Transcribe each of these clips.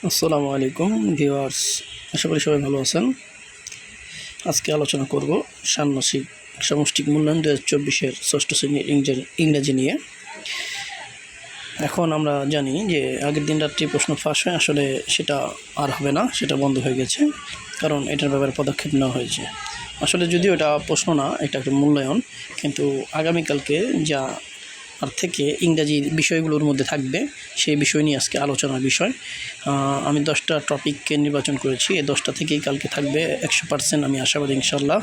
আসসালামু আলাইকুম ভিউয়ার্স, আশা করি সবাই ভালো আছেন। আজকে আলোচনা করব ষান্মাসিক সামষ্টিক মূল্যায়ন 2024-এর ষষ্ঠ শ্রেণীর ইংরেজি নিয়ে। এখন আমরা জানি যে আগের দিন রাত্রি প্রশ্ন ফাঁস হয়, আসলে সেটা আর হবে না, সেটা বন্ধ হয়ে গেছে, কারণ এটার ব্যাপারে পদক্ষেপ নেওয়া হয়েছে। আসলে যদিও এটা প্রশ্ন না, এটা একটা মূল্যায়ন, কিন্তু আগামীকালকে যা আর থেকে ইংরাজি বিষয়গুলোর মধ্যে থাকবে সেই বিষয় নিয়ে আজকে আলোচনার বিষয়। আমি 10টা টপিককে নির্বাচন করেছি, এই 10টা থেকেই কালকে থাকবে 100%, আমি আশাবাদী ইনশাল্লাহ।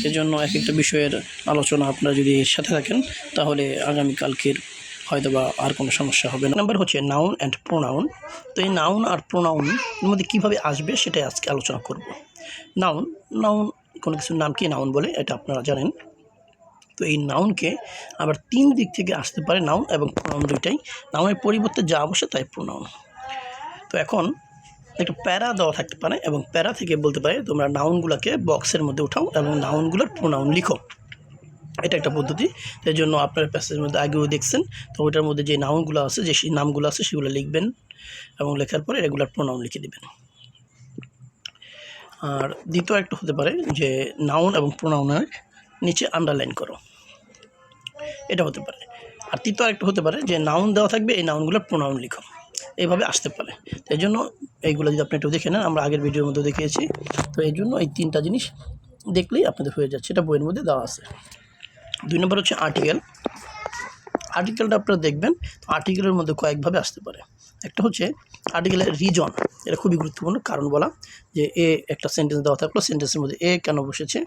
এজন্য এক একটা বিষয়ের আলোচনা আপনারা যদি এর সাথে থাকেন তাহলে আগামীকালকের হয়তো বা আর কোনো সমস্যা হবে না। নাম্বার হচ্ছে নাউন অ্যান্ড প্রোনাউন। তো এই নাউন আর প্রোনাউনের মধ্যে কীভাবে আসবে সেটাই আজকে আলোচনা করব। নাউন নাউন কোনো কিছুর নাম কি নাউন বলে, এটা আপনারা জানেন। তো এই নাউনকে আবার 3 দিক থেকে আসতে পারে, নাউন এবং প্রোনাউন দুইটাই। নাউনের পরিবর্তে যা বসে তাই প্রোনাউন। তো এখন একটা প্যারা দেওয়া থাকতে পারে এবং প্যারা থেকে বলতে পারে তোমরা নাউনগুলোকে বক্সের মধ্যে উঠাও এবং নাউনগুলোর প্রোনাউন লিখো। এটা একটা পদ্ধতি। এর জন্য আপনার প্যাসেজের মধ্যে আগেও দেখছেন। তো ওইটার মধ্যে যে নাউনগুলো আছে, যে নামগুলো আছে, সেগুলো লিখবেন এবং লেখার পরে রেগুলার প্রোনাউন লিখে দেবেন। আর দ্বিতীয় একটা হতে পারে যে নাউন এবং প্রোনাউনের নিচে আন্ডারলাইন করো, এটা হতে পারে। আর তৃতীয় আরেকটা হতে পারে যে নাউন দেওয়া থাকবে, এই নাউনগুলোর প্রোনাউন লিখো, এইভাবে আসতে পারে। তো এই জন্য এইগুলো যদি আপনি একটু দেখে নেন, আমরা আগের ভিডিওর মধ্যে দেখিয়েছি। তো এই জন্য এই 3টা জিনিস দেখলেই আপনাদের হয়ে যাচ্ছে, এটা বইয়ের মধ্যে দেওয়া আছে। 2 নম্বর হচ্ছে আর্টিকেল। আর্টিকেলটা আপনারা দেখবেন, আর্টিকেলের মধ্যে কয়েকভাবে আসতে পারে। একটা হচ্ছে আর্টিকেলের রিজন, এটা খুবই গুরুত্বপূর্ণ। কারণ বলা যে এ একটা সেন্টেন্স দেওয়া থাকলো, সেন্টেন্সের মধ্যে এ কেন বসেছে,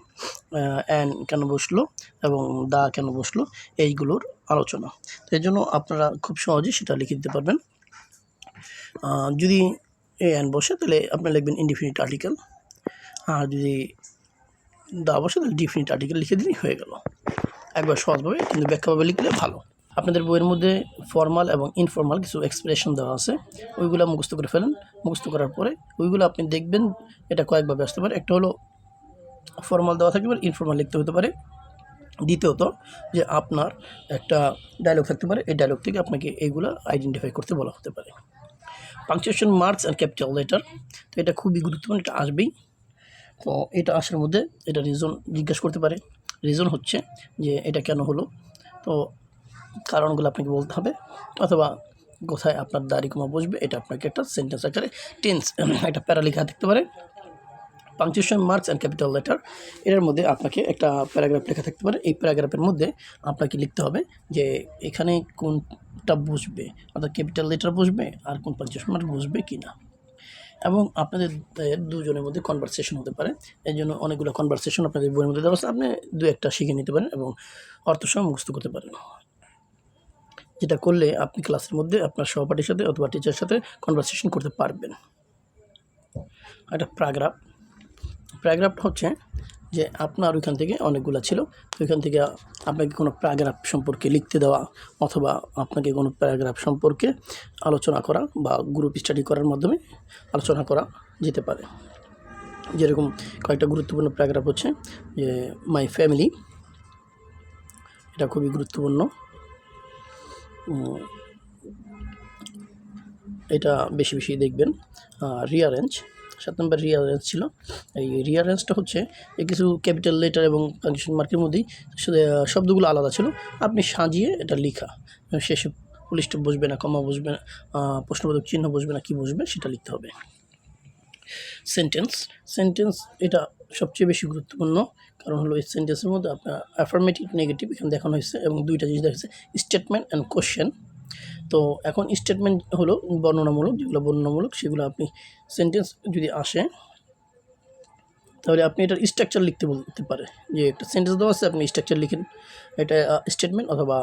অ্যান কেন বসলো এবং দা কেন বসলো, এইগুলোর আলোচনা। তো এই জন্য আপনারা খুব সহজেই সেটা লিখে দিতে পারবেন। যদি এ অ্যান বসে তাহলে আপনারা লিখবেন ইনডিফিনিট আর্টিকেল, আর যদি দা বসে তাহলে ডিফিনিট আর্টিকেল লিখে দিলেই হয়ে গেল। একবার সহজভাবে, কিন্তু ব্যাখ্যাভাবে লিখলে ভালো। আপনাদের বইয়ের মধ্যে ফর্মাল এবং ইনফর্মাল কিছু এক্সপ্রেশন দেওয়া আছে, ওইগুলো মুখস্থ করে ফেলেন। মুখস্থ করার পরে ওইগুলো আপনি দেখবেন, এটা কয়েকভাবে আসতে পারে। একটা হলো ফর্মাল দেওয়া থাকতে পারে, ইনফর্মাল লিখতে হতে পারে। দ্বিতীয়ত যে আপনার একটা ডায়লগ থাকতে পারে, এই ডায়লগ থেকে আপনাকে এইগুলো আইডেন্টিফাই করতে বলা হতে পারে। Punctuation marks and capital letter, তো এটা খুবই গুরুত্বপূর্ণ, এটা আসবেই। তো এটা আসার মধ্যে এটা রিজন জিজ্ঞাসা করতে পারে। রিজন হচ্ছে যে এটা কেন হলো, তো কারণগুলো আপনাকে বলতে হবে, অথবা কোথায় আপনার দাড়ি কমা বসবে, এটা আপনাকে একটা সেন্টেন্স আকারে টেন্স একটা প্যারা লেখা থাকতে পারে। Punctuation marks and capital letter, এর মধ্যে আপনাকে একটা প্যারাগ্রাফ লেখা থাকতে পারে। এই প্যারাগ্রাফের মধ্যে আপনাকে লিখতে হবে যে এখানে কোনটা বসবে, অর্থাৎ ক্যাপিটাল লেটার বসবে আর কোন পাংচুয়েশন মার্ক বসবে কি না। এবং আপনাদের দুজনের মধ্যে কনভারসেশন হতে পারে। এই জন্য অনেকগুলো কনভারসেশন আপনাদের বইয়ের মধ্যে দেওয়া আছে, আপনি 2-1টা শিখে নিতে পারেন এবং অর্থসহ মুখস্থ করতে পারেন, যেটা করলে আপনি ক্লাসের মধ্যে আপনার সহপাঠীর সাথে অথবা টিচারের সাথে কনভারসেশন করতে পারবেন। একটা প্যারাগ্রাফটা হচ্ছে যে আপনার ওইখান থেকে অনেকগুলো ছিল, ওইখান থেকে আপনাকে কোনো প্যারাগ্রাফ সম্পর্কে লিখতে দেওয়া, অথবা আপনাকে কোনো প্যারাগ্রাফ সম্পর্কে আলোচনা করা বা গ্রুপ স্টাডি করার মাধ্যমে আলোচনা করা যেতে পারে। যেরকম কয়েকটা গুরুত্বপূর্ণ প্যারাগ্রাফ হচ্ছে যে মাই ফ্যামিলি, এটা খুবই গুরুত্বপূর্ণ, এটা বেশি বেশি দেখবেন। রিঅ্যারেঞ্জ, 7 নম্বর রিঅ্যারেঞ্জ ছিল। এই রিঅ্যারেঞ্জটা হচ্ছে এই কিছু ক্যাপিটাল লেটার এবং পাংচুয়েশন মার্কের মধ্যেই শব্দগুলো আলাদা ছিল, আপনি সাজিয়ে এটা লিখা, শেষে ফুল স্টপ বসবে না, কমা বসবে না, প্রশ্নবোধক চিহ্ন বসবে না, কি বসবে সেটা লিখতে হবে। সেন্টেন্স এটা সবচেয়ে বেশি গুরুত্বপূর্ণ, কারণ হলো এই সেন্টেন্সের মধ্যে আপনার অ্যাফার্মেটিভ নেগেটিভ এখানে দেখানো হয়েছে, এবং 2টা জিনিস দেখা হয়েছে, স্টেটমেন্ট অ্যান্ড কোশ্চেন। তো এখন স্টেটমেন্ট হলো বর্ণনামূলক, যেগুলো বর্ণনামূলক সেগুলো আপনি সেন্টেন্স যদি আসে তাহলে আপনি এটার স্ট্রাকচার লিখতে বলতে পারে, যে একটা সেন্টেন্স দেওয়া আছে আপনি স্ট্রাকচার লিখেন, এটা স্টেটমেন্ট অথবা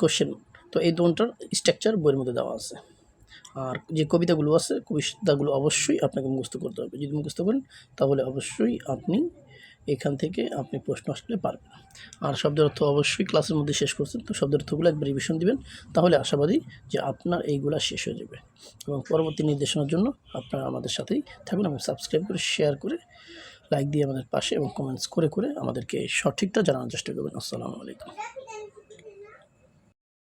কোশ্চেন। তো এই দুটোর স্ট্রাকচার বইয়ের মধ্যে দেওয়া আছে। আর যে কবিতাগুলো আছে, কবিতাগুলো অবশ্যই আপনাকে মুখস্থ করতে হবে। যদি মুখস্থ করেন তাহলে অবশ্যই আপনি এখান থেকে আপনি প্রশ্ন আসলে পারবেন। আর শব্দের অর্থ অবশ্যই ক্লাসের মধ্যে শেষ করছেন, তো শব্দের অর্থগুলো একবার রিভিশন দিবেন, তাহলে আশাবাদী যে আপনার এইগুলা শেষ হয়ে যাবে। এবং পরবর্তী নির্দেশনার জন্য আপনারা আমাদের সাথেই থাকুন, এবং সাবস্ক্রাইব করে, শেয়ার করে, লাইক দিয়ে আমাদের পাশে এবং কমেন্টস করে আমাদেরকে সঠিকটা জানানোর চেষ্টা করবেন। আসসালামু আলাইকুম।